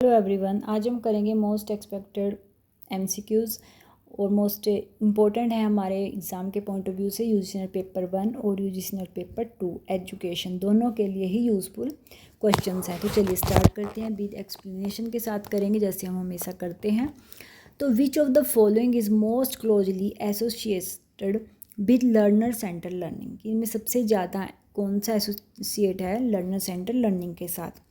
Hello everyone, आज हम करेंगे मोस्ट एक्सपेक्टेड एमसीक्यूज़ और मोस्ट इम्पोर्टेंट है हमारे एग्ज़ाम के पॉइंट ऑफ व्यू से यूजीसी पेपर 1 और यूजीसी पेपर 2 एजुकेशन दोनों के लिए ही यूज़फुल क्वेश्चंस हैं। तो चलिए स्टार्ट करते हैं। विद एक्सप्लेनेशन के साथ करेंगे जैसे हम हमेशा करते हैं। तो which of the following is most closely associated with learner centre learning. इनमें सबसे ज़्यादा कौन सा एसोसिएट है लर्नर सेंटर लर्निंग के साथ।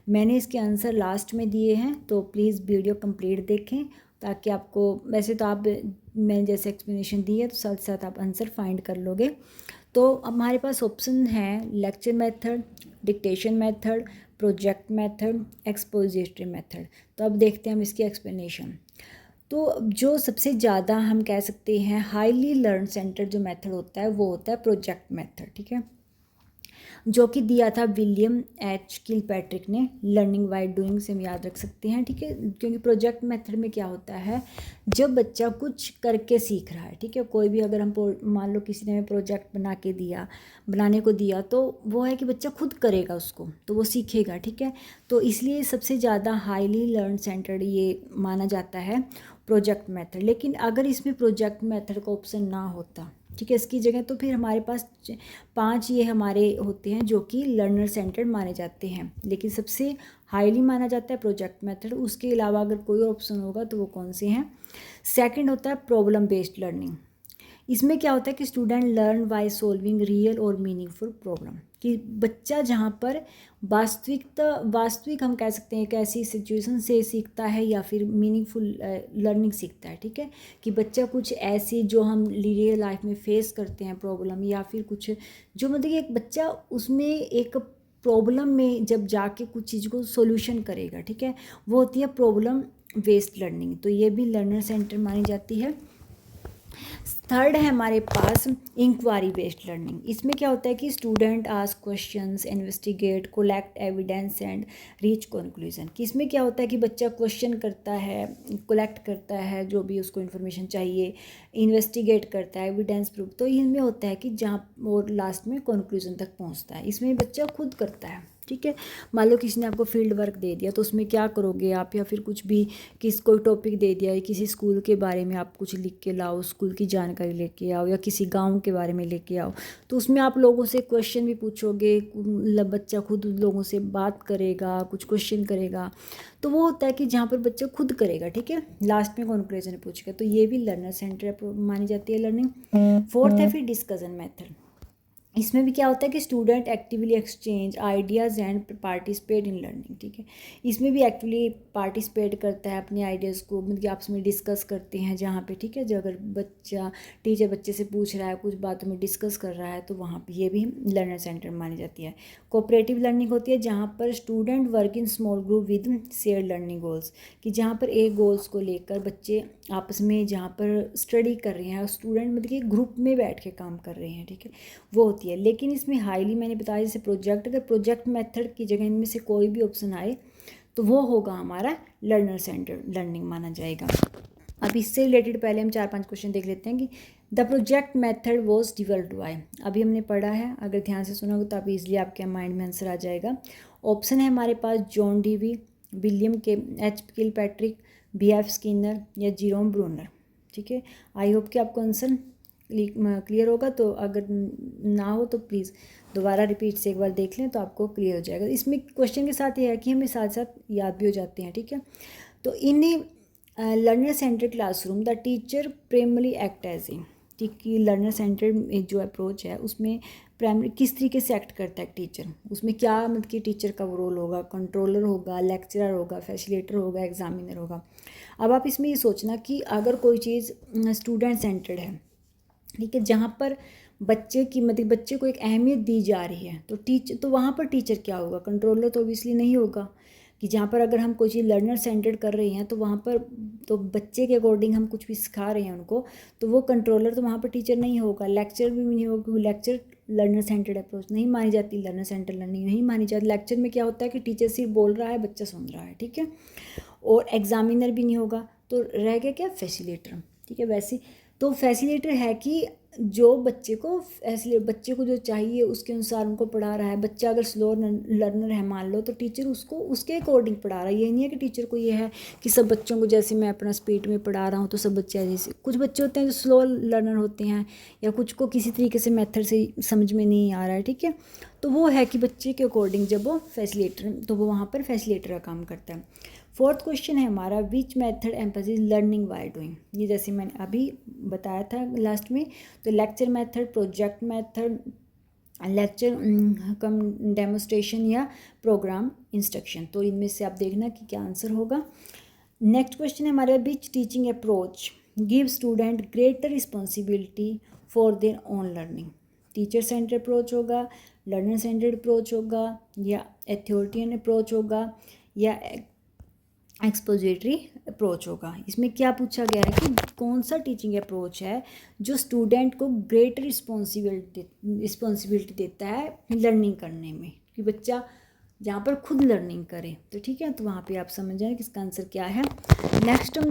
मैंने इसके आंसर लास्ट में दिए हैं, तो प्लीज़ वीडियो कंप्लीट देखें ताकि आपको, वैसे तो आप मैंने जैसे एक्सप्लेनेशन दी है तो साथ साथ आप आंसर फाइंड कर लोगे। तो हमारे पास ऑप्शन है lecture method, dictation method, project method, expository method. तो अब देखते हैं हम इसकी एक्सप्लेनेशन। तो जो सबसे ज़्यादा हम कह सकते हैं हाईली लर्न सेंटर जो मेथड होता है वो होता है प्रोजेक्ट मेथड, ठीक है, जो कि दिया था विलियम एच किलपैट्रिक ने। लर्निंग बाय डूइंग से हम याद रख सकते हैं, ठीक है, क्योंकि प्रोजेक्ट मेथड में क्या होता है, जब बच्चा कुछ करके सीख रहा है, ठीक है, कोई भी अगर हम मान लो किसी ने हमें प्रोजेक्ट बनाने को दिया तो वो है कि बच्चा खुद करेगा उसको, तो वो सीखेगा, ठीक है। तो इसलिए सबसे ज़्यादा हाईली लर्न सेंटर्ड ये माना जाता है प्रोजेक्ट मेथड। लेकिन अगर इसमें प्रोजेक्ट मेथड का ऑप्शन ना होता, ठीक है, इसकी जगह, तो फिर हमारे पास 5 ये हमारे होते हैं जो कि लर्नर सेंटर्ड माने जाते हैं। लेकिन सबसे हाईली माना जाता है प्रोजेक्ट मेथड। उसके अलावा अगर कोई ऑप्शन होगा तो वो कौन से हैं। सेकंड होता है प्रॉब्लम बेस्ड लर्निंग। इसमें क्या होता है कि student learn by solving real और मीनिंगफुल प्रॉब्लम, कि बच्चा जहाँ पर वास्तविक हम कह सकते हैं एक ऐसी सिचुएशन से सीखता है या फिर मीनिंगफुल लर्निंग सीखता है, ठीक है, कि बच्चा कुछ ऐसी जो हम रियल लाइफ में फेस करते हैं प्रॉब्लम, या फिर कुछ जो मतलब कि एक बच्चा उसमें एक प्रॉब्लम में जब जाके कुछ चीज़ को सोल्यूशन करेगा, ठीक है, वो होती है प्रॉब्लम बेस्ड लर्निंग। तो ये भी लर्नर सेंटर मानी जाती है। थर्ड है हमारे पास इंक्वायरी बेस्ड लर्निंग। इसमें क्या होता है कि student ask questions, investigate, collect evidence and reach conclusion. कि इसमें क्या होता है कि बच्चा क्वेश्चन करता है, कोलेक्ट करता है जो भी उसको इन्फॉर्मेशन चाहिए, इन्वेस्टिगेट करता है, एविडेंस प्रूफ, तो इनमें होता है कि जहाँ और लास्ट में कंक्लूजन तक पहुँचता है। इसमें बच्चा खुद करता है, ठीक है। मान लो किसी ने आपको फील्ड वर्क दे दिया तो उसमें क्या करोगे आप, या फिर कुछ भी कोई टॉपिक दे दिया है किसी स्कूल के बारे में, आप कुछ लिख के लाओ, स्कूल की जानकारी लेके आओ, या किसी गांव के बारे में लेके आओ, तो उसमें आप लोगों से क्वेश्चन भी पूछोगे, बच्चा खुद उन लोगों से बात करेगा, कुछ क्वेश्चन करेगा, तो वो होता है कि जहाँ पर बच्चा खुद करेगा, ठीक है, लास्ट में कॉन्क्लूजन पूछेगा। तो ये भी लर्नर सेंटर मानी जाती है लर्निंग। फोर्थ है फिर डिस्कशन मेथड। इसमें भी क्या होता है कि student actively exchange ideas and participate in learning, ठीक है। इसमें भी एक्टिवली पार्टिसिपेट करता है, अपने आइडियाज़ को मतलब आपस में डिस्कस करते हैं जहाँ पे, ठीक है, जो अगर टीचर बच्चे से पूछ रहा है, कुछ बातों में डिस्कस कर रहा है, तो वहाँ पे ये भी लर्नर सेंटर मानी जाती है। कोऑपरेटिव लर्निंग होती है जहाँ पर student work in small group with share learning goals, कि जहाँ पर एक गोल्स को लेकर बच्चे आपस में जहाँ पर स्टडी कर रहे हैं, स्टूडेंट मतलब कि ग्रुप में बैठ के काम कर रहे हैं, ठीक है, वो होती है। लेकिन इसमें हाईली मैंने बताया जैसे प्रोजेक्ट, अगर प्रोजेक्ट मेथड की जगह इनमें से कोई भी ऑप्शन आए तो वो होगा हमारा लर्नर सेंटर लर्निंग माना जाएगा। अब इससे रिलेटेड पहले हम 4-5 क्वेश्चन देख लेते हैं कि the project method was developed by. अभी हमने पढ़ा है, अगर ध्यान से सुनोगे तो आप इजीली आपके माइंड में आंसर आ जाएगा। ऑप्शन है हमारे पास जॉन डीवी, विलियम के एच किलपैट्रिक, BF स्किनर या जीरोम ब्रूनर, ठीक है। आई होप कि आपको आंसर क्लियर होगा। तो अगर ना हो तो प्लीज़ दोबारा रिपीट से एक बार देख लें तो आपको क्लियर हो जाएगा। इसमें क्वेश्चन के साथ ये है कि हमें साथ साथ याद भी हो जाते हैं, ठीक है। तो in learner centre classroom the teacher primary act as a, ठीक है, लर्नर सेंटर जो अप्रोच है उसमें प्राइमरी किस तरीके से एक्ट करता है टीचर, उसमें क्या मतलब कि टीचर का रोल होगा, कंट्रोलर होगा, लेक्चरर होगा, फैसिलिटेटर होगा, एग्जामिनर होगा। अब आप इसमें ये सोचना कि अगर कोई चीज़ स्टूडेंट सेंटर्ड है, ठीक है, जहाँ पर बच्चे की मतलब बच्चे को एक अहमियत दी जा रही है, तो वहाँ पर टीचर क्या होगा, कंट्रोलर तो ऑब्वियसली नहीं होगा। कि जहाँ पर अगर हम कोई चीज़ लर्नर सेंटर्ड कर रहे हैं तो वहाँ पर तो बच्चे के अकॉर्डिंग हम कुछ भी सिखा रहे हैं उनको, तो वो कंट्रोलर तो वहाँ पर टीचर नहीं होगा, लेक्चर भी नहीं होगा, क्योंकि लेक्चर लर्नर सेंटर्ड अप्रोच नहीं मानी जाती, लर्नर सेंटर लर्निंग नहीं मानी जाती। लेक्चर में क्या होता है कि टीचर सिर्फ बोल रहा है, बच्चा सुन रहा है, ठीक है, और एग्जामिनर भी नहीं होगा, तो रह गया क्या, फैसिलिटेटर, ठीक है। वैसे तो फैसिलिटेटर है कि जो बच्चे को ऐसे बच्चे को जो चाहिए उसके अनुसार उनको पढ़ा रहा है। बच्चा अगर स्लो लर्नर है मान लो, तो टीचर उसको उसके अकॉर्डिंग पढ़ा रहा है। ये नहीं है कि टीचर को ये है कि सब बच्चों को जैसे मैं अपना स्पीड में पढ़ा रहा हूँ तो सब बच्चे जैसे, कुछ बच्चे होते हैं जो स्लो लर्नर होते हैं या कुछ को किसी तरीके से मेथड से समझ में नहीं आ रहा है, ठीक है। तो वो है कि बच्चे के अकॉर्डिंग जब वो फैसिलिटेटर, तो वो वहाँ पर फैसिलिटेटर का काम करता है। फोर्थ क्वेश्चन है हमारा, which method emphasis learning by doing. ये जैसे मैंने अभी बताया था लास्ट में, तो lecture method, project method, lecture cum demonstration या प्रोग्राम इंस्ट्रक्शन। तो इनमें से आप देखना कि क्या आंसर होगा। नेक्स्ट क्वेश्चन है हमारे, which teaching approach give student greater responsibility for their own learning. Teacher centred approach होगा, लर्नर सेंटर्ड अप्रोच होगा, या अथॉरिटेरियन अप्रोच होगा, या एक्सपोजिटरी अप्रोच होगा। इसमें क्या पूछा गया है कि कौन सा टीचिंग अप्रोच है जो स्टूडेंट को ग्रेटर रिस्पॉन्सिबिलिटी देता है लर्निंग करने में, कि बच्चा जहाँ पर खुद लर्निंग करे। तो ठीक है, तो वहाँ पे आप समझ जाए कि इसका आंसर क्या है। नेक्स्ट हम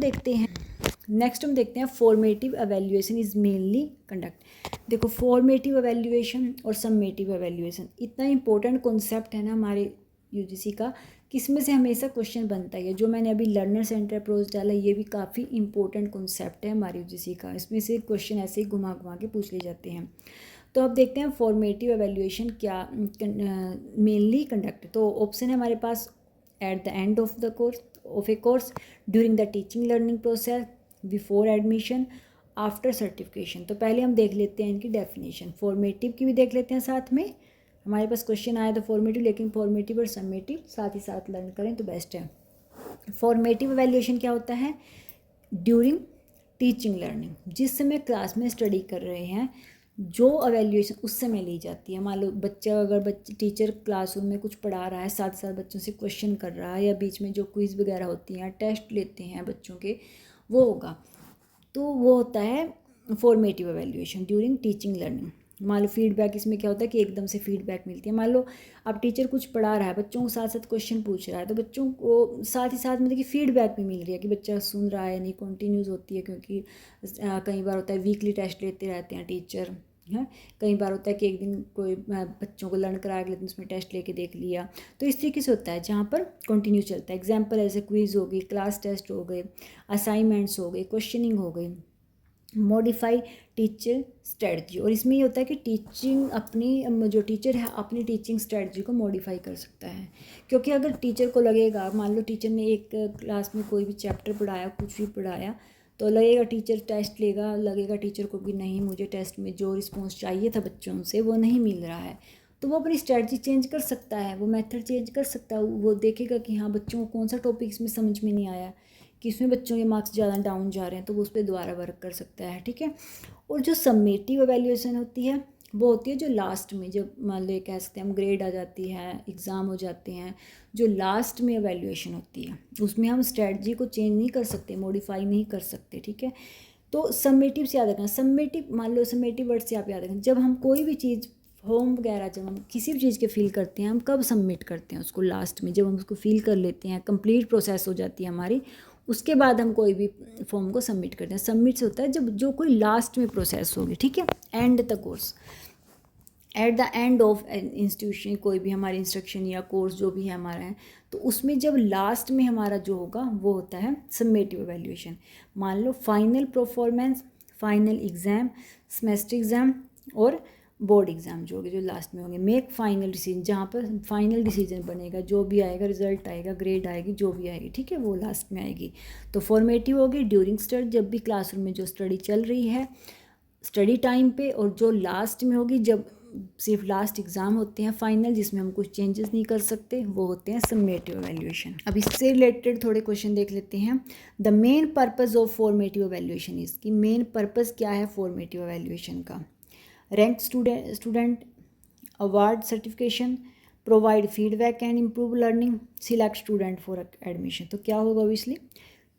देखते हैं formative evaluation is mainly conduct. देखो, फॉर्मेटिव एवेल्यूएशन और समेटिव एवेल्यूएशन इतना इंपॉर्टेंट कॉन्सेप्ट है ना हमारे यूजीसी का, कि इसमें से हमेशा क्वेश्चन बनता है। जो मैंने अभी लर्नर सेंटर अप्रोच डाला, ये भी काफ़ी इंपॉर्टेंट कॉन्सेप्ट है हमारे यूजीसी का। इसमें से क्वेश्चन ऐसे ही घुमा घुमा के पूछ ले जाते हैं। तो अब देखते हैं फॉर्मेटिव एवेल्यूएशन क्या मेनली कंडक्ट। तो ऑप्शन है हमारे पास, at the end of the course of a course, during the teaching learning process, before admission, after certification. तो पहले हम देख लेते हैं इनकी डेफिनेशन, फॉर्मेटिव की भी देख लेते हैं साथ में। हमारे पास क्वेश्चन आया था फॉर्मेटिव, लेकिन फॉर्मेटिव और समेटिव साथ ही साथ लर्न करें तो बेस्ट है। फॉर्मेटिव एवेल्यूएशन क्या होता है, ड्यूरिंग टीचिंग लर्निंग, जिस समय क्लास में स्टडी कर रहे हैं जो एवेल्यूएशन उस समय ली जाती है। मान लो बच्चा, अगर टीचर क्लासरूम में कुछ पढ़ा रहा है, साथ साथ बच्चों से क्वेश्चन कर रहा है, या बीच में जो क्विज़ वगैरह होती हैं, टेस्ट लेते हैं बच्चों के, वो होगा। तो वो होता है formative evaluation during teaching learning. मान लो फीडबैक, इसमें क्या होता है कि एकदम से फीडबैक मिलती है। मान लो अब टीचर कुछ पढ़ा रहा है, बच्चों को साथ साथ क्वेश्चन पूछ रहा है, तो बच्चों को साथ ही साथ मतलब कि फीडबैक भी मिल रही है कि बच्चा सुन रहा है नहीं, कंटिन्यूस होती है। क्योंकि कई बार होता है वीकली टेस्ट लेते रहते हैं टीचर, है। कई बार होता है कि एक दिन कोई बच्चों को लर्न कराया, अगले दिन उसमें टेस्ट लेके देख लिया। तो इस तरीके से होता है जहाँ पर कंटिन्यू चलता है। एग्जाम्पल ऐसे क्विज़ हो गई, क्लास टेस्ट हो गए, असाइनमेंट्स हो गए, क्वेश्चनिंग हो गई, मॉडिफाई टीचर स्ट्रेटजी। और इसमें ये होता है कि टीचिंग अपनी, जो टीचर है अपनी टीचिंग स्ट्रेटजी को मॉडिफाई कर सकता है। क्योंकि अगर टीचर को लगेगा, मान लो टीचर ने एक क्लास में कोई भी चैप्टर पढ़ाया, कुछ भी पढ़ाया, तो लगेगा टीचर टेस्ट लेगा, लगेगा टीचर को कि नहीं, मुझे टेस्ट में जो रिस्पॉन्स चाहिए था बच्चों से वो नहीं मिल रहा है, तो वो अपनी स्ट्रेटजी चेंज कर सकता है, वो मेथड चेंज कर सकता है। वो देखेगा कि हाँ बच्चों को कौन सा टॉपिक इसमें समझ में नहीं आया, कि इसमें बच्चों के मार्क्स ज़्यादा डाउन जा रहे हैं, तो वो उस पर दोबारा वर्क कर सकता है, ठीक है। और जो समेटिव एवेल्यूएशन होती है वो होती है जो लास्ट में, जब मान लो कह सकते हैं हम ग्रेड आ जाती है, एग्ज़ाम हो जाते हैं, जो लास्ट में एवेल्यूएशन होती है उसमें हम स्ट्रेटजी को चेंज नहीं कर सकते, मॉडिफाई नहीं कर सकते, ठीक है। तो समेटिव से याद रखना, समेटिव मान लो समेटिव वर्ड से आप याद रखें, जब हम कोई भी चीज़ फॉर्म वगैरह जब हम किसी भी चीज़ के फिल करते हैं, हम कब सबमिट करते हैं उसको, लास्ट में, जब हम उसको फिल कर लेते हैं, कंप्लीट प्रोसेस हो जाती है हमारी, उसके बाद हम कोई भी फॉर्म को सबमिट करते हैं। सबमिट से होता है जब जो कोई लास्ट में प्रोसेस होगी, ठीक है। And the course, eight the end of institution, कोई भी हमारी इंस्ट्रक्शन या कोर्स जो भी है हमारा है, तो उसमें जब लास्ट में हमारा जो होगा वो होता है समेटिव एवेल्यूएशन। मान लो final performance, final exam, semester exam और बोर्ड एग्ज़ाम जो होंगे, जो लास्ट में होंगे। मेक फाइनल डिसीजन, जहाँ पर फाइनल डिसीजन बनेगा, जो भी आएगा, रिजल्ट आएगा, ग्रेड आएगी, जो भी आएगी, ठीक है, वो लास्ट में आएगी। तो फॉर्मेटिव होगी ड्यूरिंग स्टडी, जब भी क्लासरूम में जो स्टडी चल रही है स्टडी टाइम पे, और जो लास्ट में होगी जब सिर्फ लास्ट एग्ज़ाम होते हैं फाइनल, जिसमें हम कुछ चेंजेस नहीं कर सकते, वो होते हैं समेटिव एवेल्यूएशन। अब इससे रिलेटेड थोड़े क्वेश्चन देख लेते हैं। The main purpose of formative evaluation, इसकी मेन पर्पज़ क्या है फॉर्मेटिव एवेल्यूएशन का। Rank student, award certification, provide feedback and improve learning, select student for admission. तो क्या होगा ऑब्वियसली,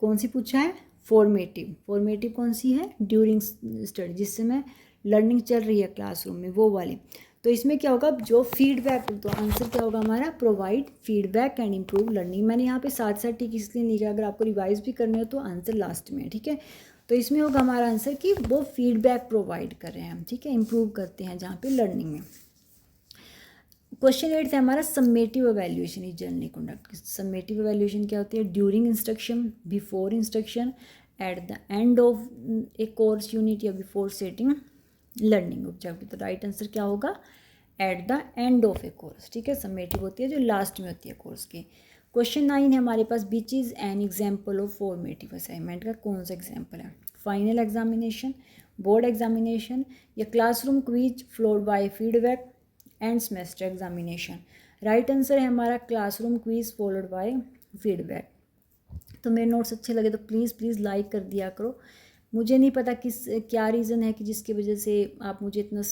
कौन सी पूछा है, फॉर्मेटिव। फॉर्मेटिव कौन सी है, ड्यूरिंग स्टडी, जिस समय लर्निंग चल रही है क्लासरूम में, वो वाली। तो इसमें क्या होगा, जो फीडबैक, तो आंसर क्या होगा हमारा, provide feedback and improve learning. मैंने यहाँ पे साथ साथ टिक इसलिए लिखा, अगर आपको रिवाइज भी करने हो तो आंसर लास्ट में है, ठीक है। तो इसमें होगा हमारा आंसर कि वो फीडबैक प्रोवाइड कर रहे हैं हम, ठीक है, इम्प्रूव करते हैं जहाँ पे लर्निंग में। क्वेश्चन 8 है हमारा summative evaluation is generally conduct. Summative evaluation क्या होती है? During instruction, before instruction, eight the end of a course unit या बिफोर सेटिंग लर्निंग ऑब्जेक्टिव। तो राइट आंसर क्या होगा? Eight the end of a course, ठीक है। समेटिव होती है जो लास्ट में होती है कोर्स के। क्वेश्चन 9 है हमारे पास, which is an example of formative assignment का कौन सा एग्जाम्पल है? फाइनल एग्जामिनेशन, बोर्ड एग्जामिनेशन या classroom quiz followed by feedback and semester examination. Right answer है हमारा classroom quiz followed by feedback. तो मेरे नोट्स अच्छे लगे तो प्लीज़ लाइक कर दिया करो। मुझे नहीं पता क्या रीज़न है कि जिसकी वजह से आप मुझे इतना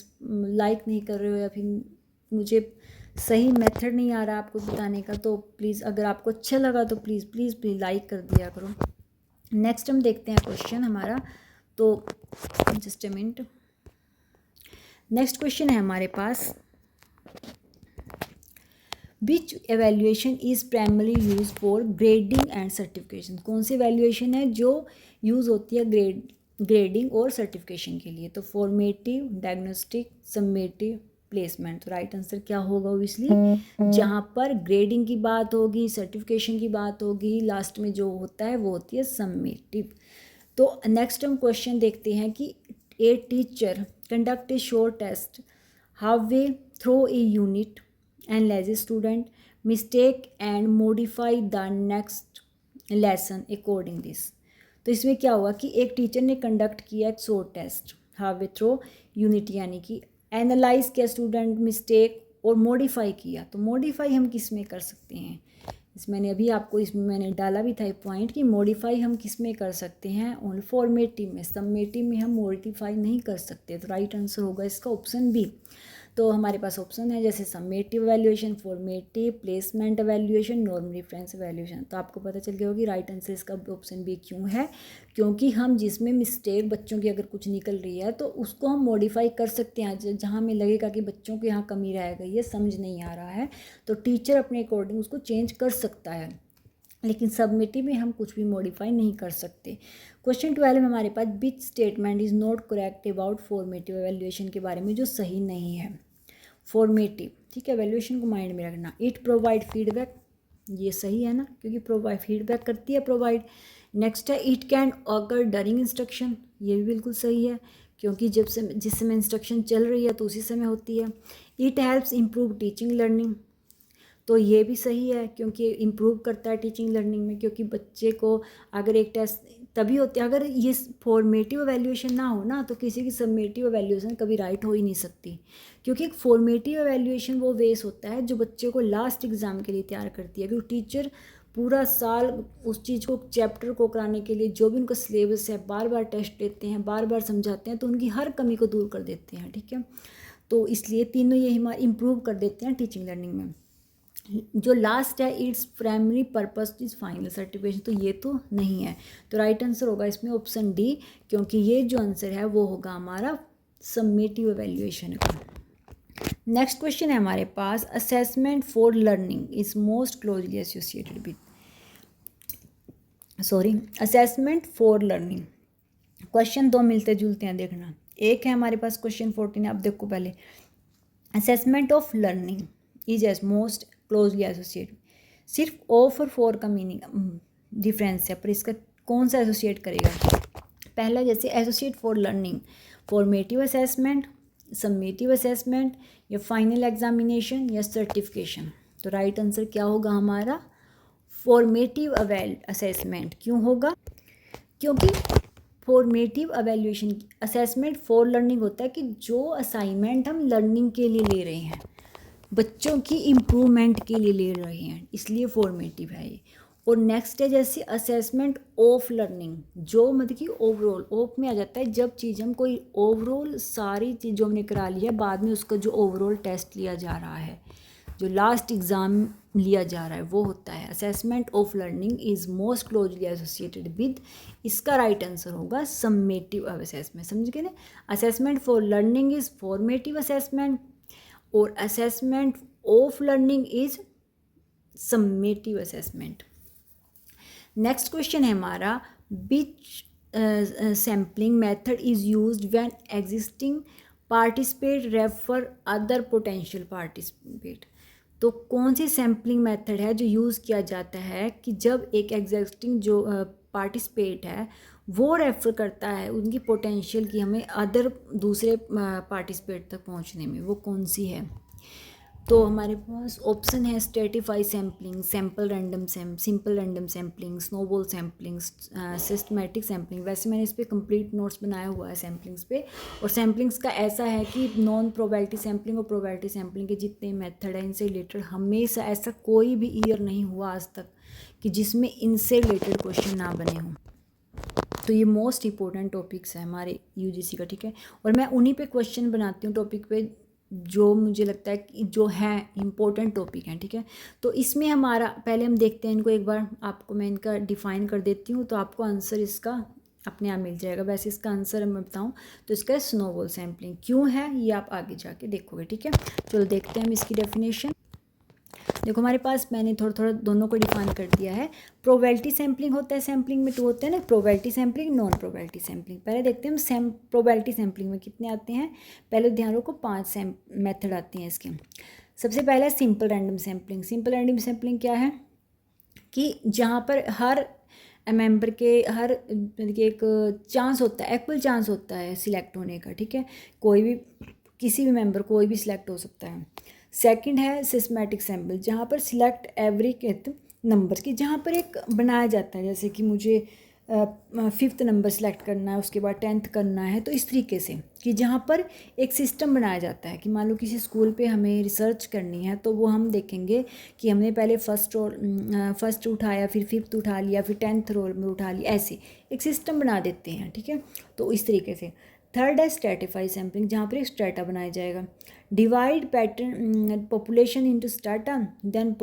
लाइक नहीं कर रहे हो, या फिर मुझे सही मेथड नहीं आ रहा आपको बताने का। तो प्लीज़ अगर आपको अच्छा लगा तो प्लीज़ लाइक कर दिया करो। नेक्स्ट हम देखते हैं क्वेश्चन हमारा, तो just a minute. Next question है हमारे पास, which evaluation is primary use for grading and certification. कौन सी एवेल्यूएशन है जो यूज़ होती है ग्रेडिंग और सर्टिफिकेशन के लिए? तो फॉर्मेटिव, डायग्नोस्टिक, समेटिव, प्लेसमेंट। तो राइट आंसर क्या होगा? ओबियसली जहाँ पर ग्रेडिंग की बात होगी, सर्टिफिकेशन की बात होगी, लास्ट में जो होता है वो होती है समेटिव। तो नेक्स्ट हम क्वेश्चन देखते हैं कि a teacher conduct a short test halfway through a unit analyze student mistake and modify the next lesson according this। तो इसमें क्या हुआ कि एक टीचर ने कंडक्ट किया एक short test halfway through unit, यानी कि एनालाइज किया स्टूडेंट मिस्टेक और मॉडिफाई किया। तो मॉडिफाई हम किस में कर सकते हैं? इसमें मैंने डाला भी था एक पॉइंट कि मॉडिफाई हम किस में कर सकते हैं? ओनली फॉर्मेटिव में। समेटिव में हम मॉडिफाई नहीं कर सकते। तो राइट आंसर होगा इसका ऑप्शन बी। तो हमारे पास ऑप्शन है जैसे summative evaluation, formative, placement evaluation, norm reference evaluation. तो आपको पता चल गया होगा कि राइट आंसर इसका ऑप्शन बी क्यों है, क्योंकि हम जिसमें मिस्टेक बच्चों की अगर कुछ निकल रही है तो उसको हम मॉडिफाई कर सकते हैं। जहाँ हमें लगेगा कि बच्चों के यहाँ कमी रह गई है, समझ नहीं आ रहा है, तो टीचर अपने अकॉर्डिंग उसको चेंज कर सकता है। लेकिन सबमिटिव में हम कुछ भी मॉडिफाई नहीं कर सकते। क्वेश्चन 12 में हमारे पास, which statement is not correct about formative evaluation के बारे में जो सही नहीं है? फॉर्मेटिव, ठीक है, एवेल्यूएशन को माइंड में रखना। इट प्रोवाइड फीडबैक, ये सही है ना, क्योंकि प्रोवाइड फीडबैक करती है प्रोवाइड। नेक्स्ट है it can occur during instruction, ये भी बिल्कुल सही है, क्योंकि जिस समय इंस्ट्रक्शन चल रही है तो उसी समय होती है। It helps improve teaching learning, तो ये भी सही है क्योंकि इम्प्रूव करता है टीचिंग लर्निंग में, क्योंकि बच्चे को अगर एक टेस्ट तभी होते हैं, अगर ये फॉर्मेटिव एवेल्यूएशन ना हो ना तो किसी की सबमेटिव एवेल्यूएशन कभी राइट हो ही नहीं सकती। क्योंकि एक फॉर्मेटिव एवेल्यूएशन वो बेस होता है जो बच्चे को लास्ट एग्ज़ाम के लिए तैयार करती है, क्योंकि टीचर पूरा साल उस चीज़ को, चैप्टर को कराने के लिए जो भी उनका सिलेबस है बार बार टेस्ट लेते हैं, बार बार समझाते हैं, तो उनकी हर कमी को दूर कर देते हैं, ठीक है। तो इसलिए तीनों ये हमारे इम्प्रूव कर देते हैं टीचिंग लर्निंग में। जो लास्ट है its primary purpose is final certification, तो ये तो नहीं है। तो राइट आंसर होगा इसमें ऑप्शन डी, क्योंकि ये जो आंसर है वो होगा हमारा समेटिव एवेल्यूएशन का। नेक्स्ट क्वेश्चन है हमारे पास, assessment for learning is most closely associated with, assessment for learning. Question दो मिलते जुलते हैं, देखना। एक है हमारे पास क्वेश्चन 14, आप देखो पहले, assessment of learning is as most closely associated. सिर्फ ऑफ और फॉर का मीनिंग डिफरेंस है, पर इसका कौन सा एसोसिएट करेगा? पहला जैसे associate for learning, formative assessment, summative assessment, या फाइनल एग्जामिनेशन, या सर्टिफिकेशन। तो राइट आंसर क्या होगा हमारा? Formative assessment. क्यों होगा? क्योंकि formative evaluation assessment for learning होता है कि जो असाइनमेंट हम लर्निंग के लिए ले रहे हैं, बच्चों की इम्प्रूवमेंट के लिए ले रहे हैं, इसलिए फॉर्मेटिव है ये। और नेक्स्ट है जैसे असेसमेंट ऑफ लर्निंग, जो मतलब कि ओवरऑल, ऑफ में आ जाता है जब चीज़ हम कोई ओवरऑल सारी चीज़ जो हमने करा लिया, बाद में उसका जो ओवरऑल टेस्ट लिया जा रहा है, जो लास्ट एग्ज़ाम लिया जा रहा है, वो होता है assessment of learning is most closely associated with. इसका राइट आंसर होगा समेटिव असेसमेंट। समझ गए ना? Assessment for learning is formative assessment और assessment of learning is summative assessment. Next question है हमारा, which sampling method is used when existing participate refer other potential participate. तो कौन सी सैम्पलिंग मेथड है जो यूज़ किया जाता है कि जब एक एग्जिस्टिंग जो पार्टिसिपेट है वो रेफ़र करता है उनकी पोटेंशियल की हमें अदर दूसरे पार्टिसिपेट तक पहुंचने में, वो कौन सी है। तो हमारे पास ऑप्शन है Stratify sampling, sample random simple random sampling, snowball sampling, systematic sampling. वैसे मैंने इस पर कंप्लीट नोट्स बनाया हुआ है सैम्पलिंग्स पे। और सैम्पलिंग्स का ऐसा है कि नॉन प्रोबेबिलिटी सैम्पलिंग और प्रोबेबिलिटी सैम्पलिंग के जितने मेथड हैं इनसे रिलेटेड हमेशा ऐसा कोई भी ईयर नहीं हुआ आज तक कि जिसमें इनसे रिलेटेड क्वेश्चन ना बने हों। तो ये मोस्ट इंपॉर्टेंट टॉपिक्स है हमारे यूजीसी का, ठीक है। और मैं उन्हीं पे क्वेश्चन बनाती हूँ टॉपिक पे जो मुझे लगता है कि जो है इम्पोर्टेंट टॉपिक हैं, ठीक है। तो इसमें हमारा पहले हम देखते हैं इनको, एक बार आपको मैं इनका डिफ़ाइन कर देती हूँ तो आपको आंसर इसका अपने आप मिल जाएगा। वैसे इसका आंसर मैं बताऊँ तो इसका स्नोबॉल सैम्पलिंग क्यों है ये आप आगे जाके देखोगे, ठीक है। चलो देखते हैं हम इसकी डेफिनेशन। देखो हमारे पास मैंने थोड़ा थोड़ा दोनों को डिफाइन कर दिया है। प्रोबेबिलिटी सैम्पलिंग होता है, सैम्पलिंग में 2 होते हैं ना, probability sampling, non probability sampling. पहले देखते हैं हम प्रोबेबिलिटी सैम्पलिंग में कितने आते हैं। पहले ध्यान रखो 5 मेथड आती हैं इसके। सबसे पहला simple random sampling. Simple random sampling क्या है कि जहाँ पर हर मेंबर के हर एक चांस होता है, इक्वल चांस होता है सिलेक्ट होने का, ठीक है। कोई भी किसी भी मेंबर कोई भी सिलेक्ट हो सकता है। सेकंड है सिस्टमैटिक सैम्पल, जहाँ पर सिलेक्ट एवरी कहते नंबर्स की, जहाँ पर एक बनाया जाता है जैसे कि मुझे 5th नंबर सेलेक्ट करना है, उसके बाद 10th करना है। तो इस तरीके से कि जहाँ पर एक सिस्टम बनाया जाता है कि मान लो किसी स्कूल पे हमें रिसर्च करनी है तो वो हम देखेंगे कि हमने पहले फर्स्ट उठाया, फिर 5th उठा लिया, फिर 10th रोल में उठा लिया, ऐसे एक सिस्टम बना देते हैं, ठीक है। तो इस तरीके से। थर्ड है स्ट्रेटिफाई सैम्पलिंग, जहाँ पर एक स्ट्रेटा बनाया जाएगा। Divide pattern population into strata then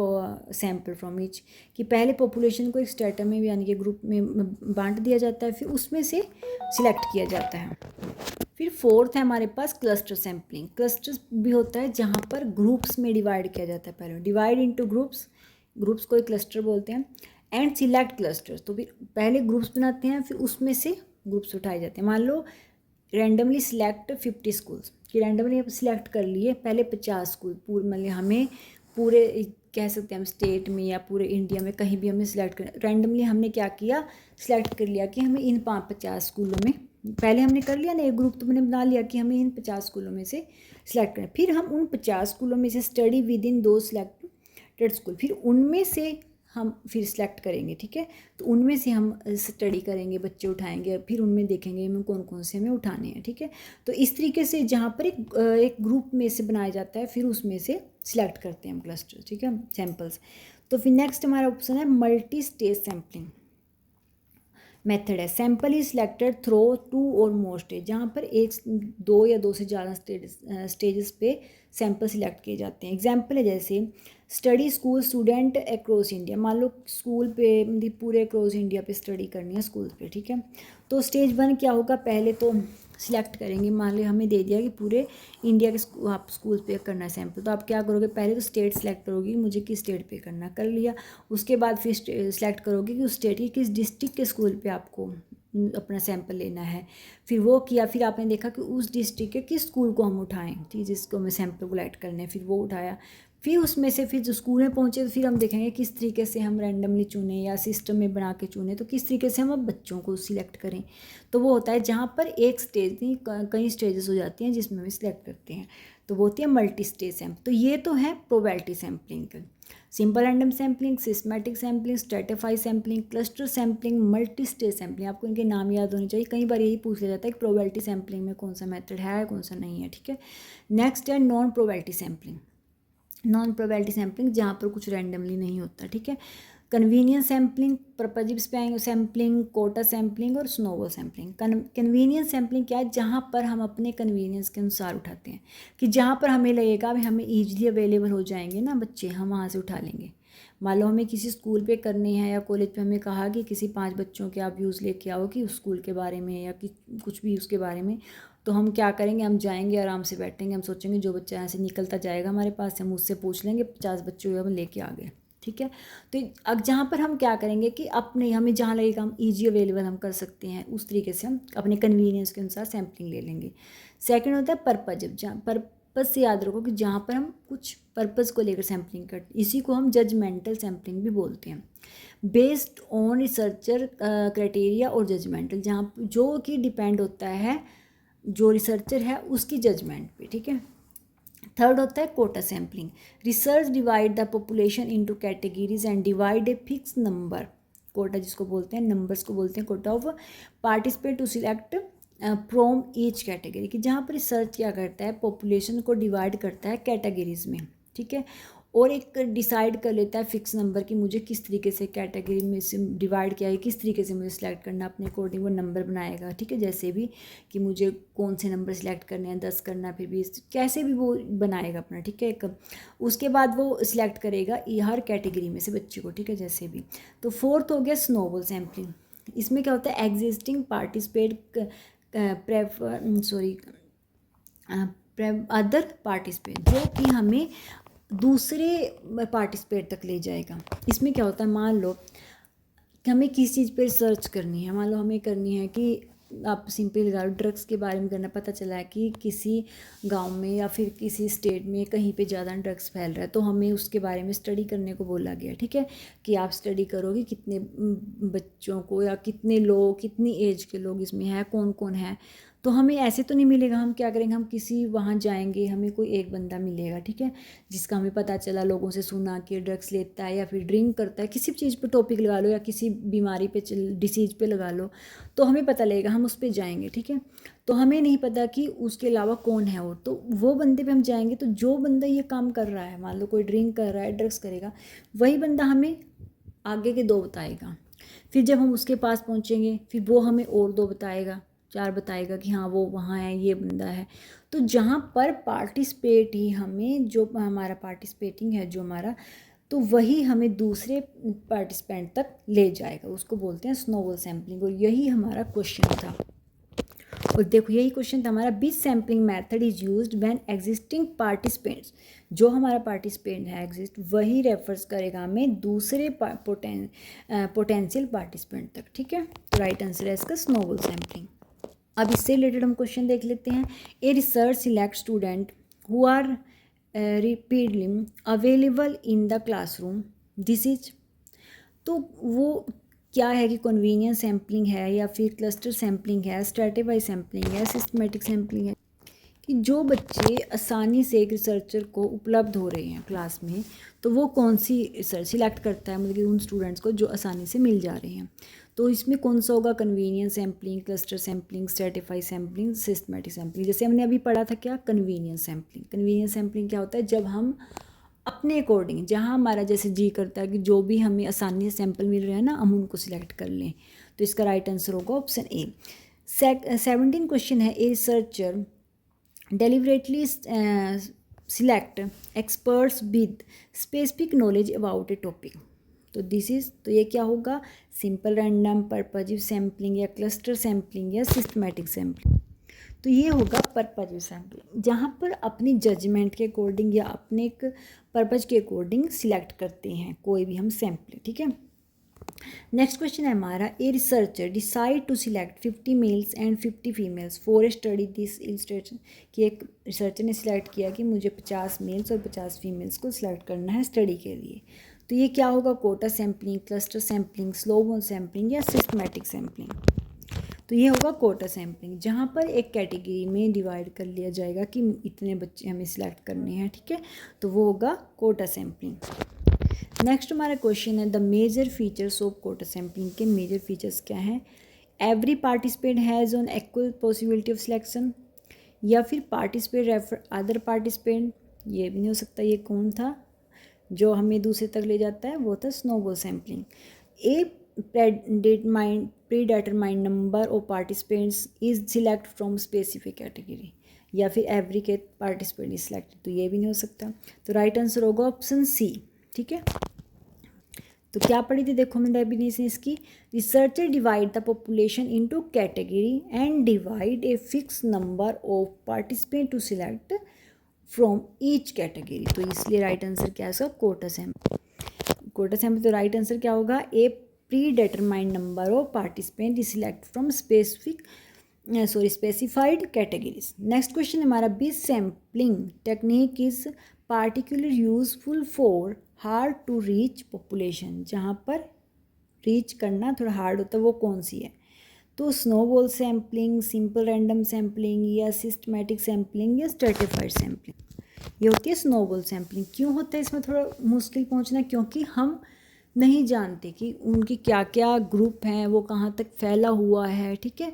sample from each, कि पहले पॉपुलेशन को एक स्ट्रेटा में यानी कि ग्रुप में बांट दिया जाता है, फिर उसमें से सिलेक्ट किया जाता है। फिर फोर्थ है हमारे पास क्लस्टर सैम्पलिंग। क्लस्टर्स भी होता है जहाँ पर ग्रुप्स में डिवाइड किया जाता है, पहले डिवाइड इनटू ग्रुप्स को एक क्लस्टर बोलते हैं। एंड सिलेक्ट क्लस्टर्स, तो फिर पहले ग्रुप्स बनाते हैं फिर उसमें से ग्रुप्स उठाए जाते हैं। मान लो रैंडमली सिलेक्ट 50 स्कूल्स, कि रैंडमली सिलेक्ट कर लिए पहले 50 स्कूल, पूरे मतलब हमें पूरे कह सकते हैं हम स्टेट में या पूरे इंडिया में कहीं भी हमें सिलेक्ट कर, रैंडमली हमने क्या किया सिलेक्ट कर लिया कि हमें इन 50 स्कूलों में, पहले हमने कर लिया ना एक ग्रुप, तो मैंने बना लिया कि हमें इन 50 स्कूलों में से सिलेक्ट करें। फिर हम उन 50 स्कूलों में से स्टडी विद इन दो सिलेक्टेड स्कूल, फिर उनमें से हम फिर सिलेक्ट करेंगे, ठीक है। तो उनमें से हम स्टडी करेंगे, बच्चे उठाएंगे, फिर उनमें देखेंगे हमें कौन कौन से हमें उठाने हैं, ठीक है। तो इस तरीके से जहाँ पर एक ग्रुप में से बनाया जाता है फिर उसमें से सिलेक्ट करते हैं हम क्लस्टर, ठीक है, सैम्पल्स। तो फिर नेक्स्ट हमारा ऑप्शन है मल्टी स्टेज सैम्पलिंग मेथड है। सैम्पल इज सिलेक्टेड थ्रो 2 और मोर स्टेज, जहाँ पर 2 या 2 से ज़्यादा स्टेजेस पे सैम्पल सिलेक्ट किए जाते हैं। एग्जाम्पल है जैसे study school student across India, मान लो स्कूल पे मतलब पूरे अक्रॉस इंडिया पे स्टडी करनी है स्कूल पे, ठीक है। तो स्टेज 1 क्या होगा, पहले तो सिलेक्ट करेंगे, मान लो हमें दे दिया कि पूरे इंडिया के आप स्कूल पे करना है सैम्पल, तो आप क्या करोगे पहले तो स्टेट सेलेक्ट करोगे मुझे किस स्टेट पे करना, कर लिया। उसके बाद फिर सेलेक्ट करोगे कि उस स्टेट की किस डिस्ट्रिक्ट के स्कूल पे आपको अपना सैंपल लेना है। फिर वो किया, फिर आपने देखा कि उस डिस्ट्रिक्ट के किस स्कूल को हम उठाएं, ठीक, जिसको हमें सैंपल कलेक्ट करने हैं, फिर वो उठाया। फिर उसमें से फिर जो स्कूल में पहुँचे तो फिर हम देखेंगे किस तरीके से हम रैंडमली चुने या सिस्टम में बना के चुने, तो किस तरीके से हम अब बच्चों को सिलेक्ट करें। तो वो होता है जहाँ पर एक स्टेज नहीं कई स्टेजेस हो जाती हैं जिसमें हम सिलेक्ट करते हैं, तो वो होती है मल्टी स्टेज सैंपल। तो ये तो है प्रोबेबिलिटी सैम्पलिंग का। Simple random sampling, systematic sampling, Stratify sampling, cluster sampling, multi stage sampling, आपको इनके नाम याद होने चाहिए। कई बार यही पूछ लिया जाता है कि प्रोबेबिलिटी सैम्पलिंग में कौन सा मेथड है कौन सा नहीं है, ठीक है। नेक्स्ट है non probability sampling. Non probability sampling जहाँ पर कुछ रैंडमली नहीं होता, ठीक है। Convenience sampling, purposive sampling, quota sampling और स्नोबॉल सैम्पलिंग। कन्वीनियंस सैम्पलिंग क्या है, जहाँ पर हम अपने कन्वीनियंस के अनुसार उठाते हैं, कि जहाँ पर हमें लगेगा भी हमें ईजिली अवेलेबल हो जाएंगे ना बच्चे, हम वहाँ से उठा लेंगे। मान लो हमें किसी स्कूल पे करने हैं या कॉलेज पे हमें कहा कि किसी 5 बच्चों के आप व्यूज़ लेके आओ कि उस स्कूल के बारे में या कि कुछ भी उसके बारे में, तो हम क्या करेंगे, हम जाएंगे आराम से बैठेंगे, हम सोचेंगे जो बच्चा यहाँ से निकलता जाएगा हमारे पास से हम उससे पूछ लेंगे, 50 बच्चों हम लेके आ गए, ठीक है। तो अब जहाँ पर हम क्या करेंगे कि अपने हमें जहाँ लगेगा हम ईजी अवेलेबल हम कर सकते हैं, उस तरीके से हम अपने कन्वीनियंस के अनुसार सैम्पलिंग ले लेंगे। सेकंड होता है पर्पज। जब जहाँ पर्पज से याद रखो कि जहाँ पर हम कुछ पर्पज़ को लेकर सैम्पलिंग करते हैं, इसी को हम जजमेंटल सैम्पलिंग भी बोलते हैं। बेस्ड ऑन रिसर्चर क्राइटेरिया और जजमेंटल, जहाँ जो कि डिपेंड होता है जो रिसर्चर है उसकी जजमेंट पे, ठीक है। थर्ड होता है quota sampling. Research divide the population into categories and divide a fix number, quota जिसको बोलते हैं, नंबर्स को बोलते हैं quota of participate to select from each category, कि जहाँ पर रिसर्च क्या करता है पॉपुलेशन को डिवाइड करता है कैटेगरीज में, ठीक है, और एक डिसाइड कर लेता है फिक्स नंबर कि मुझे किस तरीके से कैटेगरी में से डिवाइड किया है, किस तरीके से मुझे सिलेक्ट करना, अपने अकॉर्डिंग वो नंबर बनाएगा, ठीक है। जैसे भी कि मुझे कौन से नंबर सिलेक्ट करने हैं, 10 करना फिर 20, कैसे भी वो बनाएगा अपना, ठीक है। एक उसके बाद वो सिलेक्ट करेगा हर कैटेगरी में से बच्चे को, ठीक है, जैसे भी। तो फोर्थ हो गया स्नोबॉल सैम्पलिंग। इसमें क्या होता है एग्जिस्टिंग पार्टिसिपेट अदर पार्टिसिपेट, जो कि हमें दूसरे पार्टिसिपेट तक ले जाएगा। इसमें क्या होता है, मान लो कि हमें किस चीज़ पे रिसर्च करनी है, मान लो हमें करनी है कि आप सिंपल लगा लो ड्रग्स के बारे में करना, पता चला है कि किसी गांव में या फिर किसी स्टेट में कहीं पे ज़्यादा ड्रग्स फैल रहा है, तो हमें उसके बारे में स्टडी करने को बोला गया, ठीक है, कि आप स्टडी करो कि कितने बच्चों को या कितने लोग, कितनी एज के लोग इसमें हैं, कौन कौन है। तो हमें ऐसे तो नहीं मिलेगा, हम क्या करेंगे, हम किसी वहाँ जाएंगे, हमें कोई एक बंदा मिलेगा, ठीक है, जिसका हमें पता चला, लोगों से सुना कि ड्रग्स लेता है या फिर ड्रिंक करता है, किसी भी चीज़ पे टॉपिक लगा लो या किसी बीमारी पे डिसीज पे लगा लो, तो हमें पता लगेगा, हम उस पर जाएंगे, ठीक है। तो हमें नहीं पता कि उसके अलावा कौन है और, तो वो बंदे पे हम जाएंगे, तो जो बंदा ये काम कर रहा है, मान लो कोई ड्रिंक कर रहा है, ड्रग्स करेगा, वही बंदा हमें आगे के 2 बताएगा। फिर जब हम उसके पास पहुँचेंगे, फिर वो हमें और 2 बताएगा, 4 बताएगा कि हाँ वो वहाँ है, ये बंदा है। तो जहाँ पर पार्टिसिपेट ही हमें, जो हमारा पार्टिसिपेटिंग है जो हमारा, तो वही हमें दूसरे पार्टिसिपेंट तक ले जाएगा, उसको बोलते हैं स्नोबॉल सैम्पलिंग। और यही हमारा क्वेश्चन था। और देखो यही क्वेश्चन था हमारा, which sampling method is used when existing participants, जो हमारा पार्टिसिपेंट है एग्जिस्ट, वही रेफर्स करेगा हमें दूसरे पोटेंशियल पार्टिसिपेंट तक, ठीक है। तो राइट आंसर है इसका स्नोबॉल सैम्पलिंग। अब इससे रिलेटेड हम क्वेश्चन देख लेते हैं। A research select student who are repeatedly available in the classroom, this is, तो वो क्या है कि कन्वीनियंस सैम्पलिंग है या फिर क्लस्टर सैम्पलिंग है, स्ट्रेटिफाइड सैम्पलिंग है, सिस्टमेटिक सैम्पलिंग है, कि जो बच्चे आसानी से एक रिसर्चर को उपलब्ध हो रहे हैं क्लास में, तो वो कौन सी रिसर्च सिलेक्ट करता है, मतलब कि उन स्टूडेंट्स को जो आसानी से मिल जा रहे हैं। तो इसमें कौन सा होगा, convenience sampling, cluster sampling, stratified sampling, systematic sampling. जैसे हमने अभी पढ़ा था क्या, कन्वीनियंस सैम्पलिंग। कन्वीनियंस सैम्पलिंग क्या होता है, जब हम अपने अकॉर्डिंग, जहाँ हमारा जैसे जी करता है कि जो भी हमें आसानी से सैंपल मिल रहे हैं ना, हम उनको सिलेक्ट कर लें। तो इसका राइट आंसर होगा ऑप्शन ए। 17 क्वेश्चन है, a researcher deliberately select experts with specific knowledge about A topic, तो दिस इज, तो ये क्या होगा, सिंपल रैंडम, पर्पजिव सैम्पलिंग या क्लस्टर सैम्पलिंग या सिस्टमेटिक सैम्पलिंग। तो ये होगा पर्पजिव सैम्पलिंग, जहाँ पर अपनी जजमेंट के अकॉर्डिंग या अपने एक पर्पज के अकॉर्डिंग सिलेक्ट करते हैं कोई भी हम सैम्पल, ठीक है। नेक्स्ट क्वेश्चन है हमारा, a researcher decide to select 50 males and 50 females for a study, this illustration, कि एक रिसर्चर ने सिलेक्ट किया कि मुझे 50 मेल्स और 50 फीमेल्स को सिलेक्ट करना है स्टडी के लिए। तो ये क्या होगा, quota sampling, cluster sampling, snowball sampling या सिस्टमेटिक सैम्पलिंग। तो ये होगा कोटा सैम्पलिंग, जहाँ पर एक कैटेगरी में डिवाइड कर लिया जाएगा कि इतने बच्चे हमें सिलेक्ट करने हैं, ठीक है, तो वो होगा कोटा सैम्पलिंग। नेक्स्ट हमारा क्वेश्चन है, the major features of quota sampling, के मेजर फीचर्स क्या हैं। Every participant has on equal possibility of selection, या फिर पार्टिसिपेंट रेफर अदर पार्टिसिपेंट, ये भी नहीं हो सकता, ये कौन था जो हमें दूसरे तक ले जाता है, वो था snowball sampling. A predetermined number of participants is select from specific category, या फिर एवरी के पार्टिसिपेंट इज सिलेक्टेड, तो ये भी नहीं हो सकता। तो राइट आंसर होगा ऑप्शन सी, ठीक है। तो क्या पढ़ी थी, देखो मैंने डेफिनेशन इसकी, researcher divide the population into category and divide a fix number of participant to select from each category, तो इसलिए राइट आंसर क्या है इसका, कोटा सैम्पल। कोटा सैंपल, तो राइट आंसर क्या होगा? A predetermined number of participant is select from specified categories. Next question हमारा, be sampling technique is particular useful for hard to reach population. जहाँ पर reach करना थोड़ा hard होता है वो कौन सी है? तो snowball sampling, simple random sampling, या सिस्टमैटिक सैम्पलिंग, या स्ट्रेटिफाइड सैम्पलिंग। ये होती है स्नोबॉल सैम्पलिंग। क्यों होता है इसमें थोड़ा मुश्किल पहुंचना? क्योंकि हम नहीं जानते कि उनकी क्या क्या ग्रुप हैं, वो कहाँ तक फैला हुआ है, ठीक है।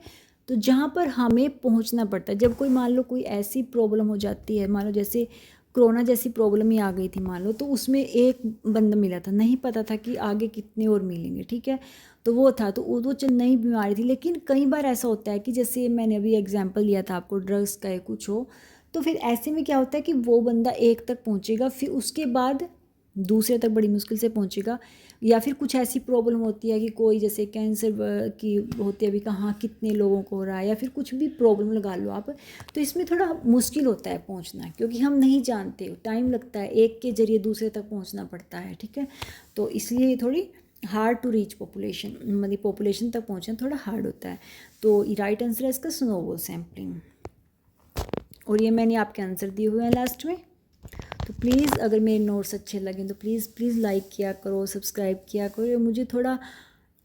तो जहाँ पर हमें पहुंचना पड़ता है, जब कोई मान लो कोई ऐसी प्रॉब्लम हो जाती है, मान लो जैसे कोरोना जैसी प्रॉब्लम ही आ गई थी मान लो, तो उसमें एक बंदा मिला था, नहीं पता था कि आगे कितने और मिलेंगे, ठीक है। तो वो था, तो वो नई बीमारी थी। लेकिन कई बार ऐसा होता है कि जैसे मैंने अभी एग्जांपल दिया था आपको, ड्रग्स का है कुछ हो, तो फिर ऐसे में क्या होता है कि वो बंदा एक तक पहुंचेगा, फिर उसके बाद दूसरे तक बड़ी मुश्किल से पहुंचेगा। या फिर कुछ ऐसी प्रॉब्लम होती है कि कोई जैसे कैंसर की होती है, अभी कहाँ कितने लोगों को हो रहा है, या फिर कुछ भी प्रॉब्लम लगा लो आप, तो इसमें थोड़ा मुश्किल होता है पहुंचना, क्योंकि हम नहीं जानते, टाइम लगता है, एक के जरिए दूसरे तक पहुंचना पड़ता है, ठीक है। तो इसलिए थोड़ी हार्ड टू रीच पॉपुलेशन, मतलब पॉपुलेशन तक पहुंचना थोड़ा हार्ड होता है। तो राइट आंसर है इसका स्नोबॉल सैम्पलिंग। और ये मैंने आपके आंसर दिए हुए हैं लास्ट में। तो प्लीज़ अगर मेरे नोट्स अच्छे लगें तो प्लीज़ लाइक किया करो, सब्सक्राइब किया करो, और मुझे थोड़ा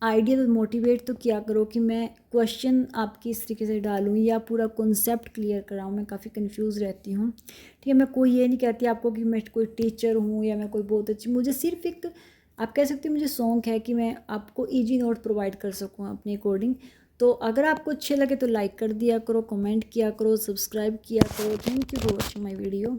आइडिया तो मोटिवेट तो किया करो कि मैं क्वेश्चन आपकी इस तरीके से डालूँ या पूरा कॉन्सेप्ट क्लियर कराऊँ। मैं काफ़ी कंफ्यूज रहती हूँ, ठीक है। मैं कोई ये नहीं कहती आपको कि मैं कोई टीचर हूँ या मैं कोई बहुत अच्छी, मुझे सिर्फ एक, आप कह सकते हो मुझे शौक़ है कि मैं आपको ईजी नोट प्रोवाइड कर सकूँ अपने अकॉर्डिंग। तो अगर आपको अच्छे लगे तो लाइक कर दिया करो, कमेंट किया करो, सब्सक्राइब किया करो। Thank you for watching my video.